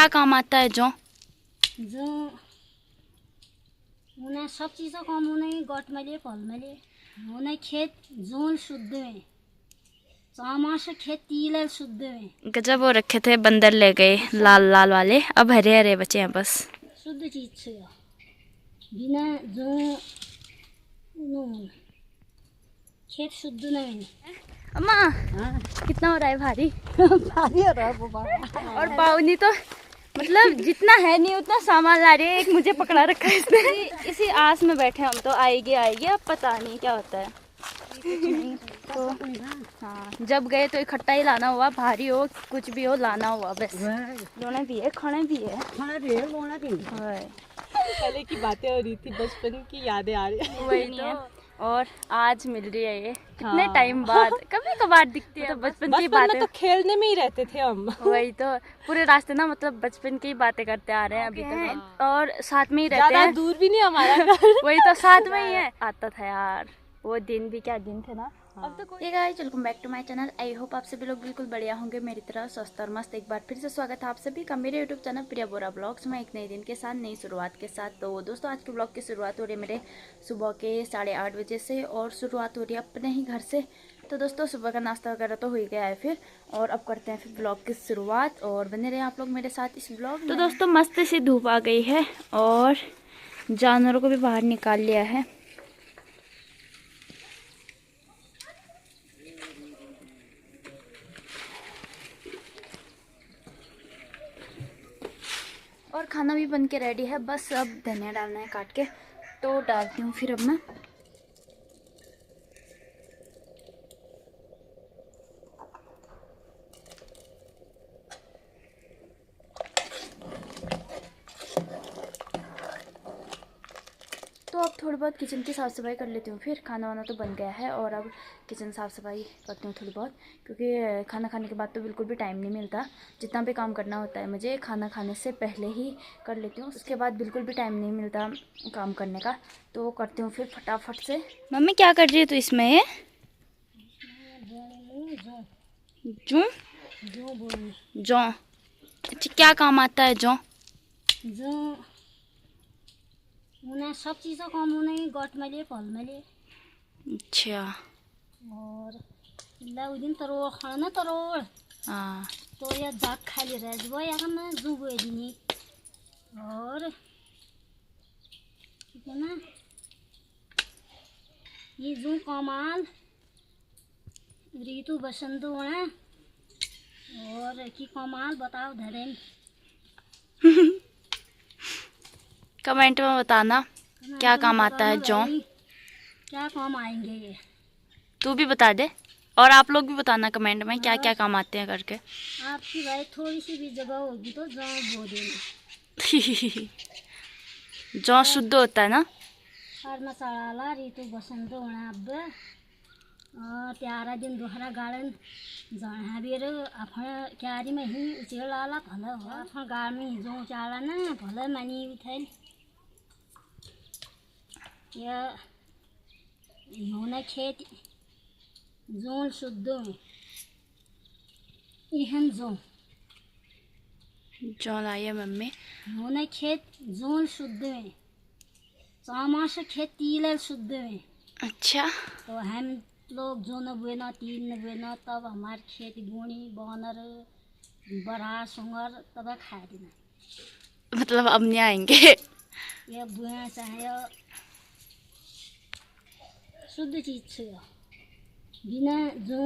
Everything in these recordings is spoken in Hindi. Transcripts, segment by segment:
क्या काम आता है जौ? जो उन्हें सब चीज़ों काम उन्हें गट में फल में उन्हें खेत जोन शुद्ध में चामाश खेत तील शुद्ध में गजब वो रखे थे, बंदर ले गए लाल लाल वाले, अब हरे हरे बचे हैं बस। शुद्ध चीज से बिना जो खेत शुद्ध नहीं। अम्मा हाँ कितना हो रहा है भारी? भारी हो रहा है बाबा। और बाउनी तो मतलब जितना है नहीं उतना सामान ला रही है। एक मुझे पकड़ा रखा है इसने। इसी आस में बैठे हम तो, आएगी आएगी, अब पता नहीं क्या होता है। तो हाँ, जब गए तो इकट्ठा ही लाना हुआ, भारी हो कुछ भी हो लाना हुआ बस। लोना भी है, खाना भी है, पहले की बातें हो रही थी, बचपन की यादें आ रही है। वही तो। और आज मिल रही है ये कितने टाइम बाद, कभी कभार दिखती है। तो बचपन की बातें तो खेलने में ही रहते थे हम। वही तो, पूरे रास्ते ना मतलब बचपन की बातें करते आ रहे हैं अभी तक, और साथ में ही रहते हैं। दूर भी नहीं हमारा घर। वही तो, साथ में ही है। आता था यार वो दिन भी, क्या दिन थे ना। अब तो कोई guys, welcome back to my channel. I hope आप सभी लोग बिल्कुल बढ़िया होंगे, मेरी तरह स्वस्थ और मस्त। एक बार फिर से स्वागत है आप सभी का मेरे यूट्यूब चैनल प्रिया बोरा ब्लॉग्स में, एक नए दिन के साथ, नई शुरुआत के साथ। तो दोस्तों, आज के ब्लॉग की शुरुआत हो रही है मेरे सुबह के 8:30 बजे से, और शुरुआत हो रही है अपने ही घर से। तो दोस्तों, सुबह का नाश्ता वगैरह तो हो ही गया है फिर, और अब करते हैं फिर ब्लॉग की शुरुआत, और बने रहे आप लोग मेरे साथ इस ब्लॉग में। तो दोस्तों, मस्त सी धूप आ गई है और जानवरों को भी बाहर निकाल लिया है। और खाना भी बन के रेडी है, बस अब धनिया डालना है काट के, तो डालती हूँ फिर अब मैं। तो अब थोड़ी बहुत किचन की साफ़ सफाई कर लेती हूँ, फिर खाना वाना तो बन गया है, और अब किचन साफ़ सफाई करती हूँ थोड़ी बहुत, क्योंकि खाना खाने के बाद तो बिल्कुल भी टाइम नहीं मिलता। जितना भी काम करना होता है मुझे खाना खाने से पहले ही कर लेती हूँ, उसके बाद बिल्कुल भी टाइम नहीं मिलता काम करने का, तो करती हूँ फिर फटाफट से। मम्मी क्या कर रही है तू इसमें? जौ? जौ, अच्छा क्या काम आता है जौ? जो उन्हें सब चीज़ों काम उन्हें गट में फल में अच्छा। और ला दिन तरोड़ खाना तरोड़ हाँ। तो या जाग खाली रह जब या ना जुबो दिनी। और ठीक है ना, ये जू कमाल ऋतु बसंत होना, और की कमाल बताओ धरेन। कमेंट में बताना क्या काम आता है जौ। क्या काम आएंगे ये, तू भी बता दे, और आप लोग भी बताना कमेंट में क्या क्या काम आते हैं करके। आपकी भाई थोड़ी सी भी जगह होगी तो जौ बो देंगे। जौ शुद्ध होता है ना। हर मसाला ऋतु बसंत होना अब त्यारा दिन दोहरा गाड़न जहाँ बेर अपन क्यारी में ही उचेड़ लाला भल हो अपन गाड़ में हिजो उचाला ना भल मानी उठैल या होना खेत जोन शुद्ध में इहन जो जौ लाई है मम्मी। होना खेत जोन शुद्ध में चामाश खेत तील शुद्ध में। अच्छा। तो हम लोग जो न बुए न तीन न बुए न, तब हमारे खेत गुणी बानर बड़ा सुंगर तब खा देना, मतलब अब नहीं आएंगे। ये बुए चाहे शुद्ध चीज से बिना जो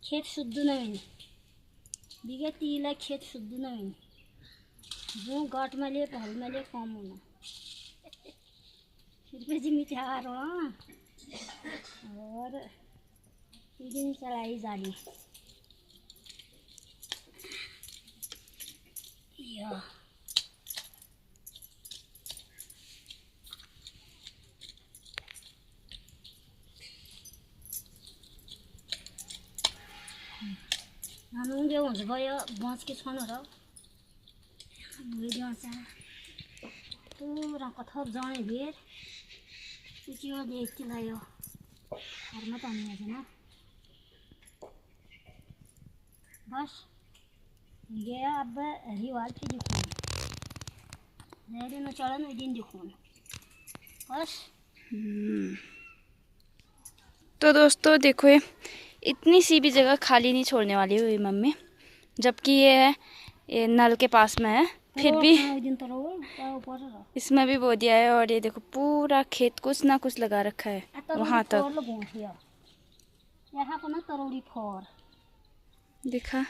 खेत शुद्ध नहीं बिगे तीला खेत शुद्ध नहीं जो गट में ले भल में ले कम होना फिर जी मिठार हो। और दिन चलाई जाली या हम जो हुन्छ भयो बच के छन् र भुइँ पुरा कथप जाने भेर उचियो देखती लायो घरमा त हुने छैन बस ये अब रिवाज के दिखो न चढ़ा न दिन दिखो बस। तो दोस्तों देखो, ये इतनी सी भी जगह खाली नहीं छोड़ने वाली हुई मम्मी, जबकि ये नल के पास में है, फिर भी इसमें भी बो दिया है। और ये देखो पूरा खेत कुछ ना कुछ लगा रखा है वहाँ तक। यहाँ को ना तरोड़ी फोर देखा,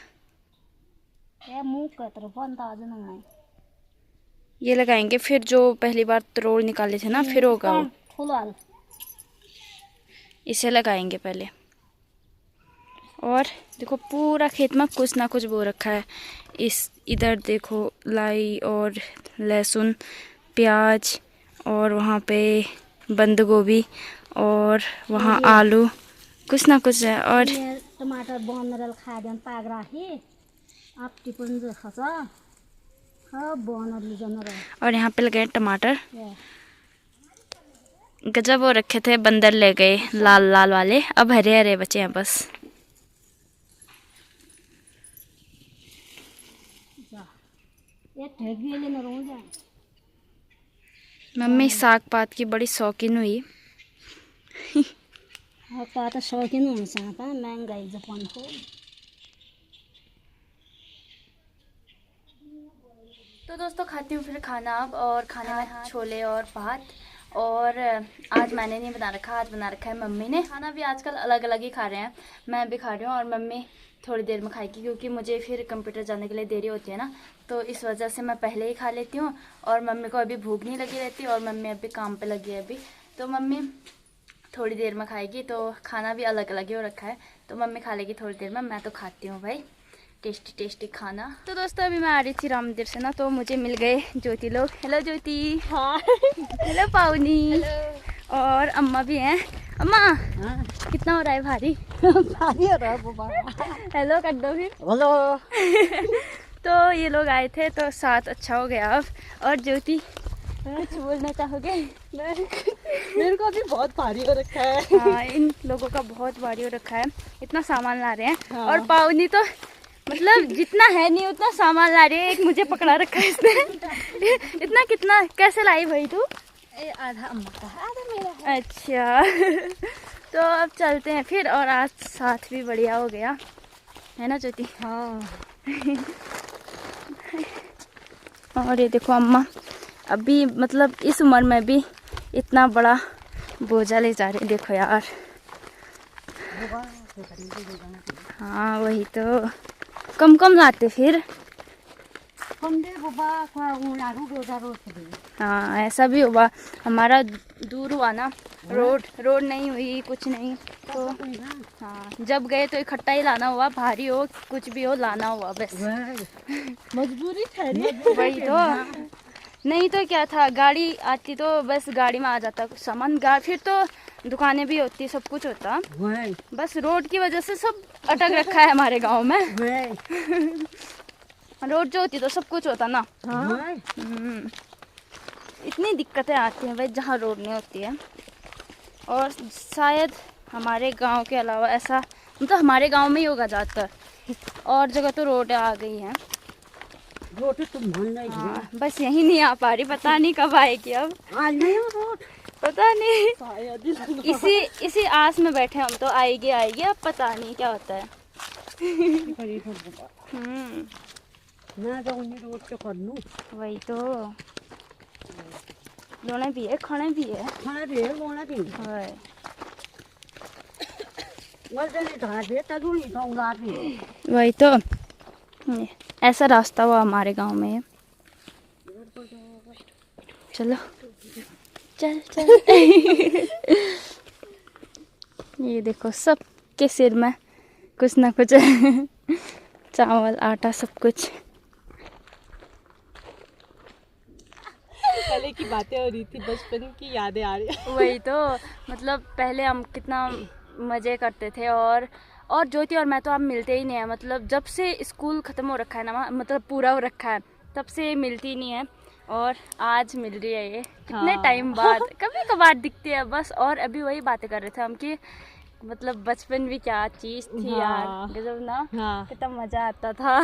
मुँह का तरफ अंदाज नहीं। ये लगाएंगे फिर जो पहली बार तरोड़ निकाले थे ना, फिर होगा वो। फुलाल इसे लगाएंगे पहले। और देखो पूरा खेत में कुछ ना कुछ बो रखा है। इधर देखो लाई और लहसुन, प्याज, और वहाँ पे बंद गोभी, और वहाँ आलू, कुछ ना कुछ है। और टमाटर बनरल खा देन पाग राखी आप टिपन जो खसा हाँ बनरल जनरल। और यहाँ पे लगे टमाटर, गजब वो रखे थे, बंदर ले गए लाल लाल वाले, अब हरे हरे बचे हैं बस। ये ठगी ले न रो जाए। मम्मी साग पात की बड़ी शौकीन हुई। हाँ पाता शौकीन हो चाहता महंगाई जापान को। तो दोस्तों खाती हूँ फिर खाना अब, और खाने में छोले और भात। और आज मैंने नहीं बना रखा, आज बना रखा है मम्मी ने। खाना भी आजकल अलग अलग ही खा रहे हैं, मैं भी खा रही हूँ और मम्मी थोड़ी देर में खाएगी, क्योंकि मुझे फिर कंप्यूटर जाने के लिए देरी होती है ना, तो इस वजह से मैं पहले ही खा लेती हूँ। और मम्मी को अभी भूख नहीं लगी रहती, और मम्मी अभी काम पे लगी है अभी, तो मम्मी थोड़ी देर में खाएगी। तो खाना भी अलग अलग ही हो रखा है, तो मम्मी खा लेगी थोड़ी देर में, मैं तो खाती हूँ भाई टेस्टी टेस्टी खाना। तो दोस्तों अभी मैं आ रही थी राम मंदिर से ना, तो मुझे मिल गए ज्योति लोग। हेलो ज्योति। हाँ। हेलो पाउनी। और अम्मा भी हैं। अम्मा कितना हो रहा है भारी? भारी हो रहा है बाबा। हेलो कर दो फिर। हेलो। तो ये लोग आए थे तो साथ अच्छा हो गया अब। और ज्योति कुछ बोलना चाहोगे? मेरे को अभी बहुत भारी हो रखा है। हाँ इन लोगों का बहुत भारी हो रखा है, इतना सामान ला रहे हैं। हाँ। और पाउनी तो मतलब जितना है नहीं उतना सामान ला रही है। एक मुझे पकड़ा रखा है इसने। इतना कितना कैसे लाई भाई तू? आधा अम्मा का आधा मेरा। अच्छा। तो अब चलते हैं फिर। और आज साथ भी बढ़िया हो गया है ना ज्योति? हाँ। और ये देखो अम्मा अभी मतलब इस उम्र में भी इतना बड़ा बोझा ले जा रहे, देखो यार। हाँ वही तो, कम कम लाते फिर। हम दे बाबा का लागू रोजा रोज दे। हाँ ऐसा भी हुआ, हमारा दूर हुआ ना, रोड नहीं हुई कुछ नहीं, तो हाँ जब गए तो इकट्ठा ही लाना हुआ, भारी हो कुछ भी हो लाना हुआ बस। मजबूरी ठहरी। वही तो, नहीं तो क्या था, गाड़ी आती तो बस गाड़ी में आ जाता कुछ सामान, फिर तो दुकानें भी होती, सब कुछ होता, बस रोड की वजह से सब अटक रखा है हमारे गांव में। रोड जो होती तो सब कुछ होता ना। हाँ। इतनी दिक्कतें आती हैं भाई जहाँ रोड नहीं होती है। और शायद हमारे गांव के अलावा ऐसा, मतलब हमारे गांव में ही होगा ज़्यादातर, और जगह तो रोड आ गई हैं। रोड तो मान नहीं। हाँ बस यही नहीं आ पा रही, पता नहीं कब आएगी अब। आज नहीं हो रोड, पता नहीं, इसी आस में बैठे हम तो, आएगी आएगी, अब पता नहीं क्या होता है। ना जाऊंगी रोड तो कर लूँ। वही तो, लोने भी है खाने भी है। खाना भी है लोना भी है। वही तो, ऐसा रास्ता हुआ हमारे गांव में। चलो चल चल। ये देखो सबके सिर में कुछ ना कुछ चावल आटा सब कुछ। पहले की बातें हो रही थी, बचपन की यादें आ रही है। वही तो, मतलब पहले हम कितना मज़े करते थे। और ज्योति और मैं तो अब मिलते ही नहीं है, मतलब जब से स्कूल ख़त्म हो रखा है ना, मतलब पूरा हो रखा है, तब से मिलती नहीं है। और आज मिल रही है ये कितने हाँ। टाइम बाद, कभी कभार दिखती है बस। और अभी वही बातें कर रहे थे हम कि मतलब बचपन भी क्या चीज थी यार, हाँ। गजब ना। हाँ। कितना मजा आता था।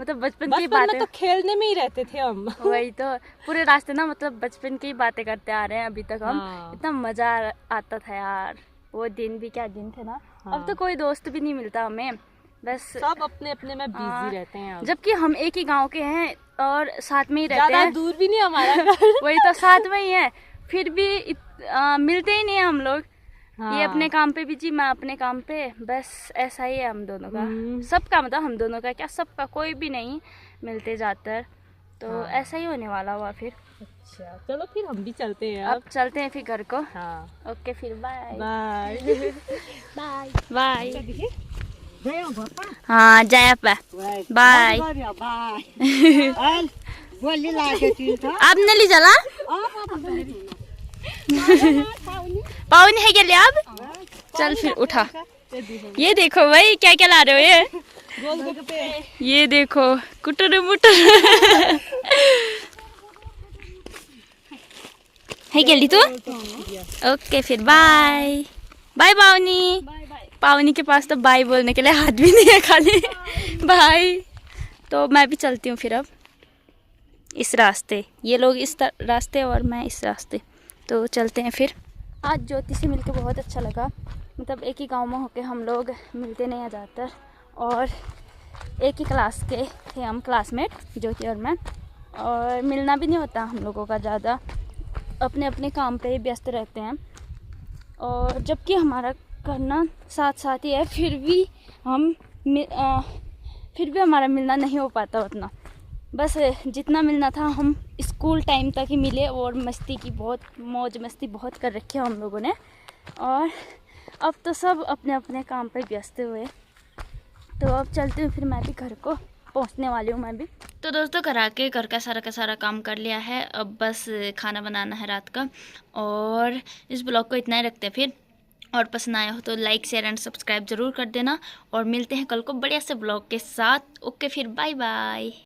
मतलब बचपन की बचपन में बातें तो खेलने में ही रहते थे हम। वही तो पूरे रास्ते ना, मतलब बचपन की बातें करते आ रहे हैं अभी तक हम। हाँ। इतना मजा आता था यार, वो दिन भी क्या दिन थे ना। अब हाँ। तो कोई दोस्त भी नहीं मिलता हमें, बस सब अपने अपने में बिजी हाँ, रहते हैं अब। जबकि हम एक ही गांव के हैं और साथ में ही रहते ज्यादा हैं। दूर भी नहीं हमारा घर। वही तो साथ में ही है, फिर भी मिलते ही नहीं है हम लोग। हाँ। ये अपने काम पे बिजी, मैं अपने काम पे, बस ऐसा ही है हम दोनों का। सबका मतलब हम दोनों का क्या, सबका, कोई भी नहीं मिलते जाकर। तो हाँ। ऐसा ही होने वाला हुआ फिर। अच्छा चलो फिर हम भी चलते हैं अब चलते हैं फिर घर को। हाँ। ओके फिर बाय बाय। Bye bye. गयो भपा हाँ जय बाय। बोली लागे ती तो आप नहीं चला पावन है क्या ले अब। चल फिर उठा। ये देखो भाई क्या क्या ला रहे हो ये। गोलगप्पे। ये देखो कुटर मुटर। है गेली तू। ओके फिर बाय बाय पावनी। पावनी के पास तो बाय बोलने के लिए हाथ भी नहीं है, खाली बाय। तो मैं भी चलती हूँ फिर अब इस रास्ते, ये लोग इस रास्ते और मैं इस रास्ते, तो चलते हैं फिर। आज ज्योति से मिलकर बहुत अच्छा लगा। मतलब एक ही गांव में होके हम लोग मिलते नहीं हैं ज़्यादातर, और एक ही क्लास के थे हम, क्लासमेट ज्योति और मैं, और मिलना भी नहीं होता हम लोगों का ज़्यादा, अपने अपने काम पे ही व्यस्त रहते हैं। और जबकि हमारा करना साथ साथ ही है, फिर भी हमारा मिलना नहीं हो पाता उतना। बस जितना मिलना था हम स्कूल टाइम तक ही मिले, और मस्ती की बहुत, मौज मस्ती बहुत कर रखी है हम लोगों ने। और अब तो सब अपने अपने काम पे व्यस्त हुए। तो अब चलती हूँ फिर, मैं भी घर को पहुँचने वाली हूँ मैं भी। तो दोस्तों घर आके घर का सारा काम कर लिया है, अब बस खाना बनाना है रात का। और इस ब्लॉग को इतना ही रखते हैं फिर, और पसंद आया हो तो लाइक शेयर एंड सब्सक्राइब ज़रूर कर देना। और मिलते हैं कल को बढ़िया से ब्लॉग के साथ। ओके फिर बाय बाय।